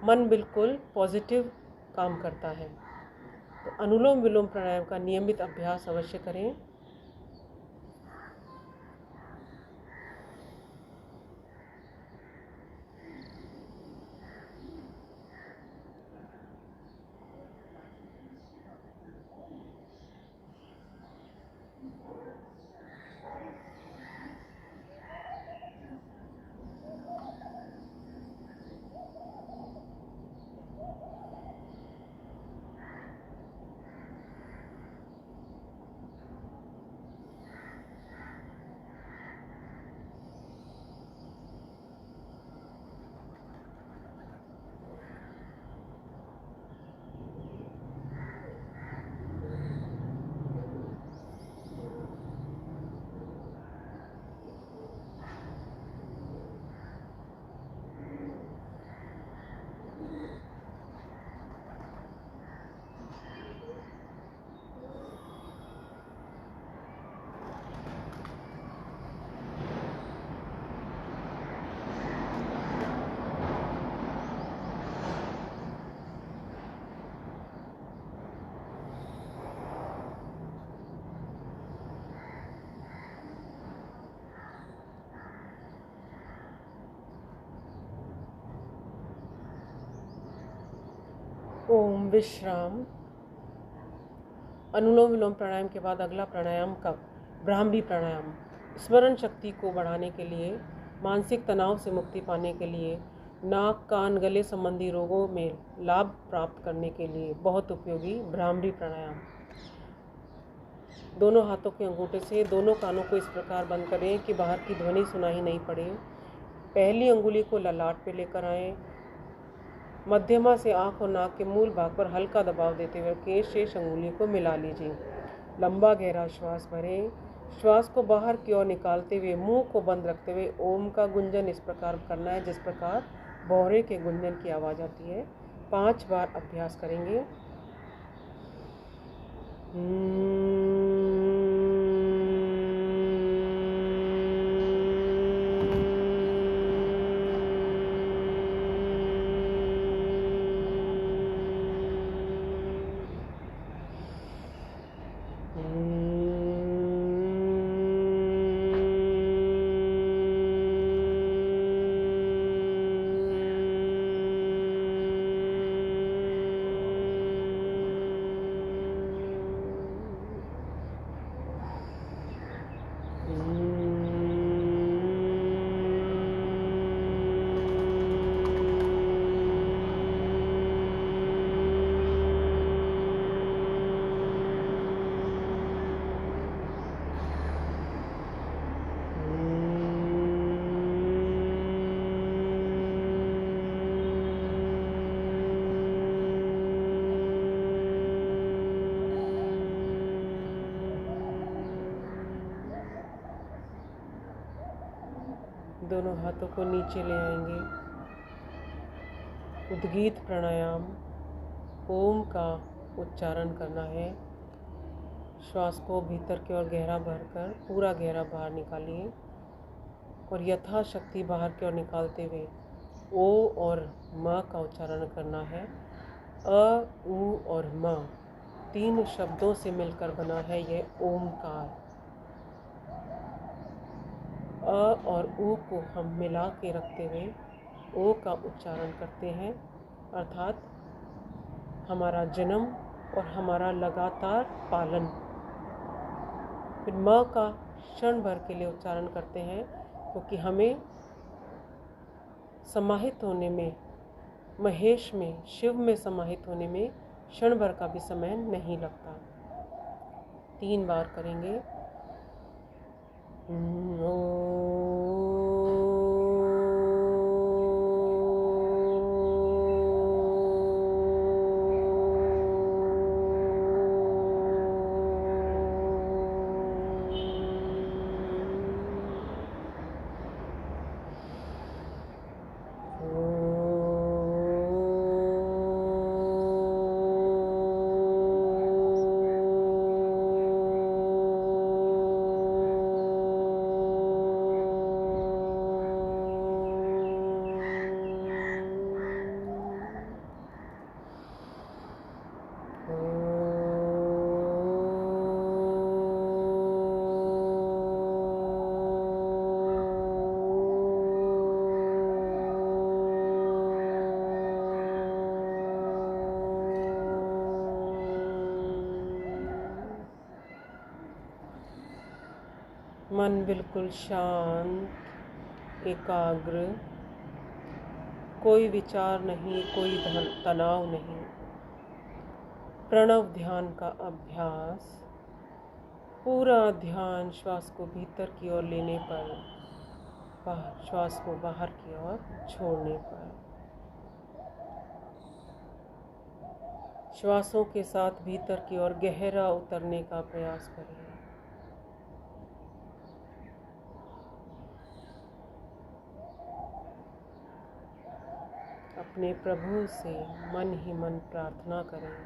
मन बिल्कुल पॉजिटिव काम करता है। तो अनुलोम विलोम प्राणायाम का नियमित अभ्यास अवश्य करें। विश्राम। अनुलोम विलोम प्राणायाम के बाद अगला प्राणायाम का ब्राह्मी प्राणायाम स्मरण शक्ति को बढ़ाने के लिए, मानसिक तनाव से मुक्ति पाने के लिए, नाक कान गले संबंधी रोगों में लाभ प्राप्त करने के लिए बहुत उपयोगी ब्राह्मी प्राणायाम। दोनों हाथों के अंगूठे से दोनों कानों को इस प्रकार बंद करें कि बाहर की ध्वनि सुनाई नहीं पड़े। पहली अंगुली को ललाट पे लेकर आएं। मध्यमा से आँख और नाक के मूल भाग पर हल्का दबाव देते हुए केश शेष अंगुली को मिला लीजिए। लंबा गहरा श्वास भरें। श्वास को बाहर की ओर निकालते हुए मुंह को बंद रखते हुए ओम का गुंजन इस प्रकार करना है जिस प्रकार भौरे के गुंजन की आवाज़ आती है। 5 बार अभ्यास करेंगे। दोनों हाथों को नीचे ले आएंगे। उद्गीत प्राणायाम, ओम का उच्चारण करना है। श्वास को भीतर की ओर गहरा भरकर पूरा गहरा बाहर निकालिए और यथाशक्ति बाहर की ओर निकालते हुए ओ और म का उच्चारण करना है। अ, उ और म 3 शब्दों से मिलकर बना है यह ओमकार। अ और उ को हम मिला के रखते हुए ओ का उच्चारण करते हैं, अर्थात हमारा जन्म और हमारा लगातार पालन। फिर म का क्षण भर के लिए उच्चारण करते हैं क्योंकि हमें समाहित होने में, महेश में, शिव में समाहित होने में क्षण भर का भी समय नहीं लगता। 3 बार करेंगे। मन बिल्कुल शांत, एकाग्र, कोई विचार नहीं, कोई तनाव नहीं। प्रणव ध्यान का अभ्यास, पूरा ध्यान श्वास को भीतर की ओर लेने पर, श्वास को बाहर की ओर छोड़ने पर। श्वासों के साथ भीतर की ओर गहरा उतरने का प्रयास करें। अपने प्रभु से मन ही मन प्रार्थना करें,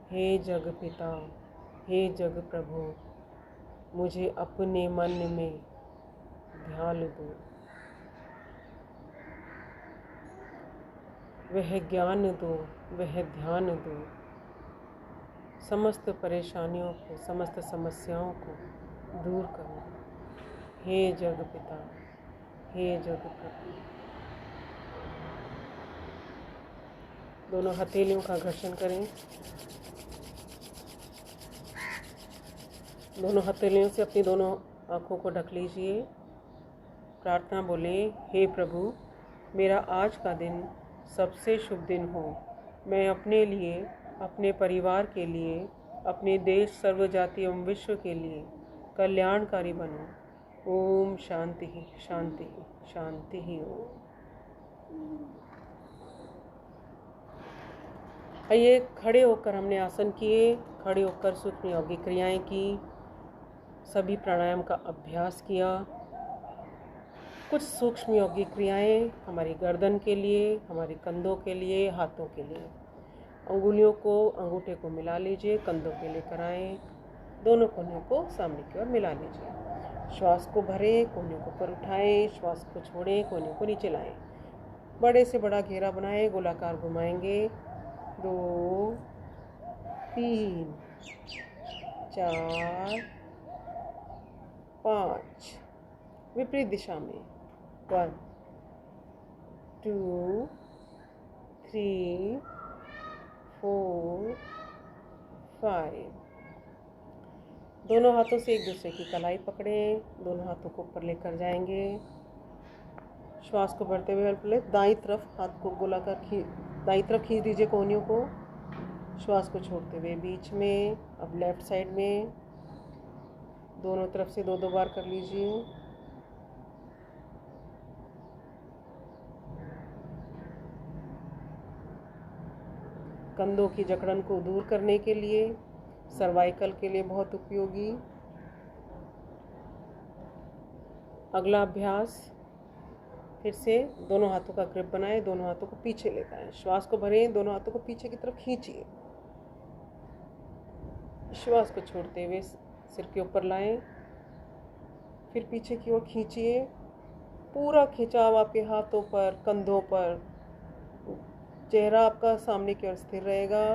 हे जग पिता, हे जग प्रभु, मुझे अपने मन में ध्यान दो, वह ज्ञान दो, वह ध्यान दो, समस्त परेशानियों को, समस्त समस्याओं को दूर करो। हे जग पिता, हे जग प्रभु। दोनों हथेलियों का घर्षण करें। दोनों हथेलियों से अपनी दोनों आँखों को ढक लीजिए। प्रार्थना बोलें, हे प्रभु, मेरा आज का दिन सबसे शुभ दिन हो। मैं अपने लिए, अपने परिवार के लिए, अपने देश, सर्व जाति एवं विश्व के लिए कल्याणकारी बनूं। ओम शांति ही शांति ही शांति ही ओम। आइए, खड़े होकर हमने आसन किए, खड़े होकर सूक्ष्म योगिक क्रियाएं की, सभी प्राणायाम का अभ्यास किया। कुछ सूक्ष्म योगिक क्रियाएं हमारी गर्दन के लिए, हमारे कंधों के लिए, हाथों के लिए। अंगुलियों को, अंगूठे को मिला लीजिए, कंधों पे लेकर आएँ, दोनों कोनों को सामने की ओर मिला लीजिए। श्वास को भरें, कोनों को ऊपर उठाएं, श्वास को छोड़ें, कोनों को नीचे लाएं। बड़े से बड़ा घेरा बनाएं, गोलाकार घुमाएंगे। 2 3 4 5 विपरीत दिशा में 1 2 3 4 5। दोनों हाथों से एक दूसरे की कलाई पकड़ें, दोनों हाथों को ऊपर लेकर जाएंगे। श्वास को भरते हुए पहले दाईं तरफ हाथ को गोलाकार दाईं तरफ खींच दीजिए कोहनियों को। श्वास को छोड़ते हुए बीच में, अब लेफ्ट साइड में दोनों तरफ से 2-2 बार कर लीजिए। कंधों की जकड़न को दूर करने के लिए, सर्वाइकल के लिए बहुत उपयोगी। अगला अभ्यास, फिर से दोनों हाथों का ग्रिप बनाएं, दोनों हाथों को पीछे लेकर आएं। श्वास को भरें, दोनों हाथों को पीछे की तरफ खींचिए। श्वास को छोड़ते हुए सिर के ऊपर लाएं, फिर पीछे की ओर खींचिए। पूरा खिंचाव आपके हाथों पर, कंधों पर, चेहरा आपका सामने की ओर स्थिर रहेगा।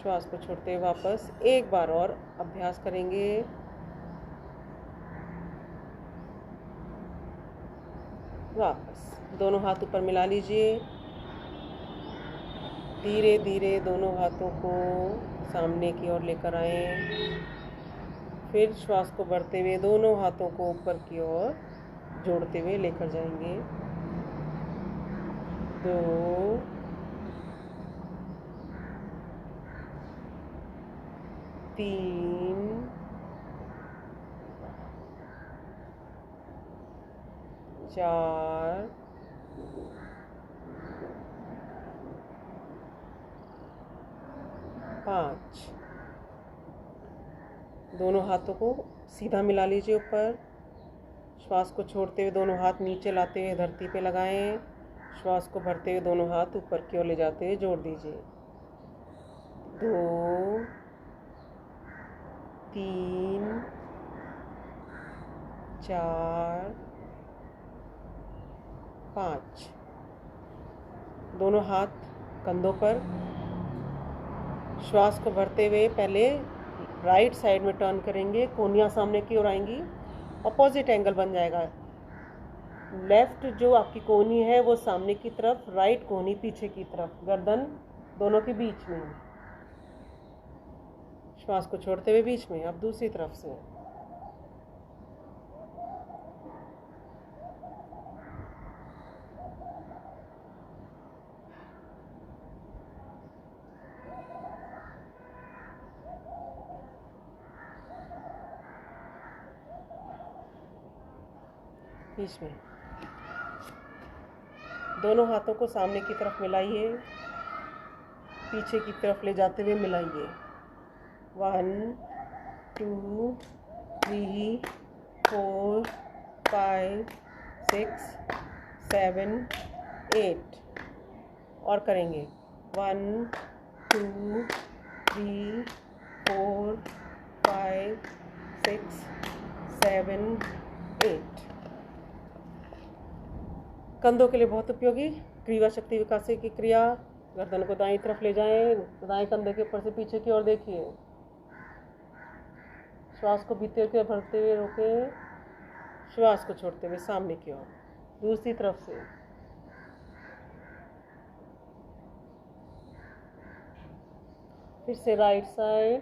श्वास को छोड़ते हुए वापस एक बार और अभ्यास करेंगे। वापस दोनों हाथ ऊपर मिला लीजिए। धीरे धीरे दोनों हाथों को सामने की ओर लेकर आएं। फिर श्वास को भरते हुए दोनों हाथों को ऊपर की ओर जोड़ते हुए लेकर जाएंगे। 2 3 4 5। दोनों हाथों को सीधा मिला लीजिए ऊपर। श्वास को छोड़ते हुए दोनों हाथ नीचे लाते हुए धरती पे लगाएं। श्वास को भरते हुए दोनों हाथ ऊपर की ओर ले जाते हुए जोड़ दीजिए। 2 3 4 5। दोनों हाथ कंधों पर। श्वास को भरते हुए पहले राइट साइड में टर्न करेंगे, कोहनियाँ सामने की ओर आएंगी, अपोजिट एंगल बन जाएगा। लेफ्ट जो आपकी कोहनी है वो सामने की तरफ, राइट कोहनी पीछे की तरफ, गर्दन दोनों के बीच में। श्वास को छोड़ते हुए बीच में, अब दूसरी तरफ से। बीच में दोनों हाथों को सामने की तरफ मिलाइए, पीछे की तरफ ले जाते हुए मिलाइए। 1 2 3 4 5 6 7 8 और करेंगे। 1 2 3 4 5 6 7 8। कंधों के लिए बहुत उपयोगी ग्रीवा शक्ति विकासी की क्रिया। गर्दन को दाईं तरफ ले जाएं, दाएं कंधे के ऊपर से पीछे की ओर देखिए। श्वास को भीतर के भरते हुए रोकें, श्वास को छोड़ते हुए सामने की ओर। दूसरी तरफ से फिर से राइट साइड,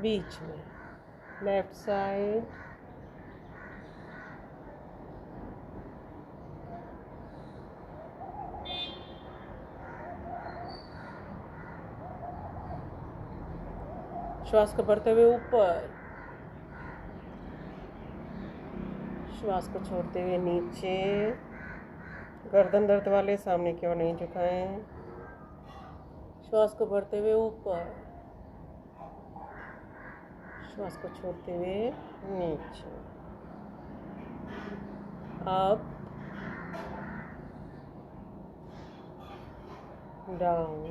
बीच में लेफ्ट साइड, श्वास को भरते हुए ऊपर, श्वास को छोड़ते हुए नीचे। गर्दन दर्द वाले सामने की ओर नहीं झुकाएं। श्वास को भरते हुए ऊपर, श्वास को छोड़ते हुए नीचे। अप, डाउन,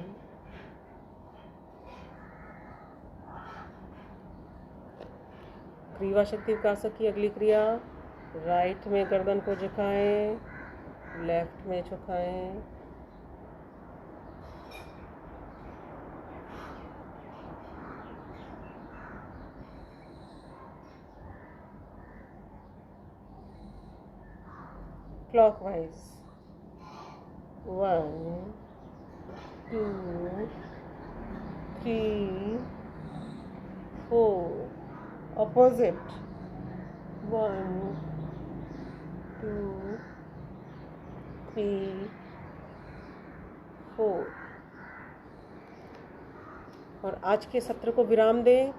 क्रिया शक्ति विकास की अगली क्रिया, राइट में गर्दन को झुकाएं, लेफ्ट में झुकाएं। Clockwise, 1 2 3 4, opposite, 1 2 3 4। और आज के सत्र को विराम दें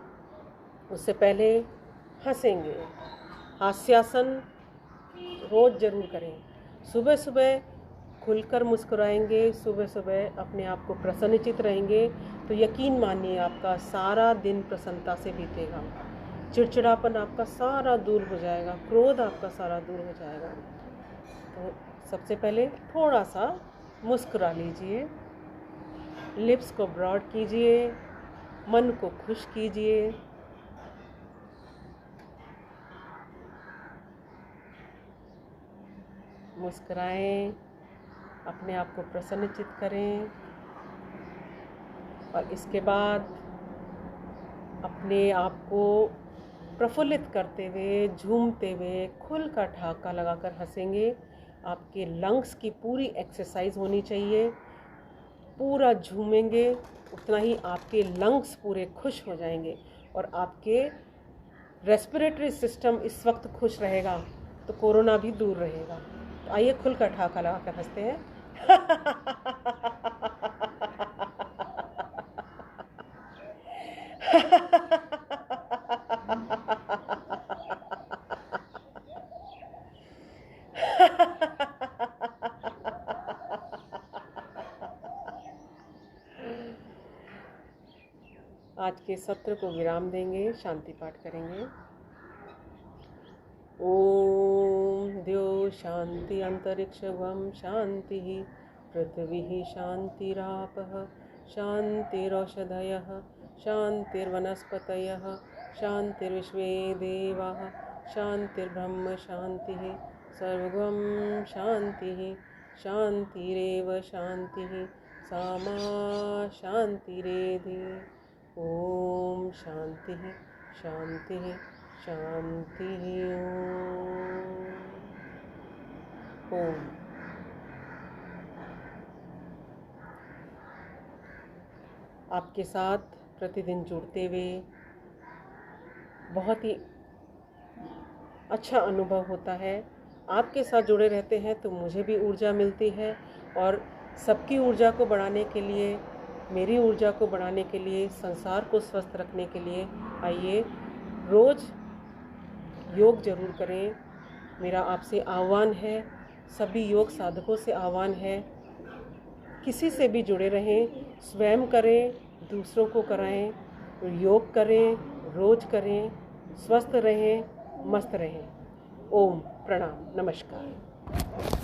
उससे पहले हंसेंगे। हास्यासन रोज जरूर करें। सुबह सुबह खुलकर मुस्कुराएंगे, सुबह सुबह अपने आप को प्रसन्नचित रहेंगे तो यकीन मानिए आपका सारा दिन प्रसन्नता से बीतेगा। चिड़चिड़ापन आपका सारा दूर हो जाएगा, क्रोध आपका सारा दूर हो जाएगा। तो सबसे पहले थोड़ा सा मुस्कुरा लीजिए, लिप्स को ब्रॉड कीजिए, मन को खुश कीजिए। मुस्कुराएं, अपने आप को प्रसन्नचित करें और इसके बाद अपने आप को प्रफुल्लित करते हुए, झूमते हुए, खुल का ठहाका लगाकर हंसेंगे। आपके लंग्स की पूरी एक्सरसाइज होनी चाहिए। पूरा झूमेंगे उतना ही आपके लंग्स पूरे खुश हो जाएंगे और आपके रेस्पिरेटरी सिस्टम इस वक्त खुश रहेगा तो कोरोना भी दूर रहेगा। तो आइए खुल का ठहाका लगाकर हंसते हैं। आज के सत्र को विराम देंगे, शांति पाठ करेंगे। ओम द्यो शांति अंतरिक्षं शांति पृथ्वी शांतिरापः शांतिरौषधयः शांतिर्वनस्पतयः शांतिर्विश्वे देवाः शांतिर्ब्रह्म शांतिः सर्वं शांतिः शांतिरेव शांतिः सामा शांतिरेधि। ओम शांतिः शांतिः शांतिः। ओम। आपके साथ प्रतिदिन जुड़ते हुए बहुत ही अच्छा अनुभव होता है। आपके साथ जुड़े रहते हैं तो मुझे भी ऊर्जा मिलती है और सबकी ऊर्जा को बढ़ाने के लिए, मेरी ऊर्जा को बढ़ाने के लिए, संसार को स्वस्थ रखने के लिए आइए रोज़ योग जरूर करें। मेरा आपसे आह्वान है, सभी योग साधकों से आह्वान है, किसी से भी जुड़े रहें, स्वयं करें, दूसरों को कराएं, योग करें, रोज करें, स्वस्थ रहें, मस्त रहें। ओम, प्रणाम, नमस्कार।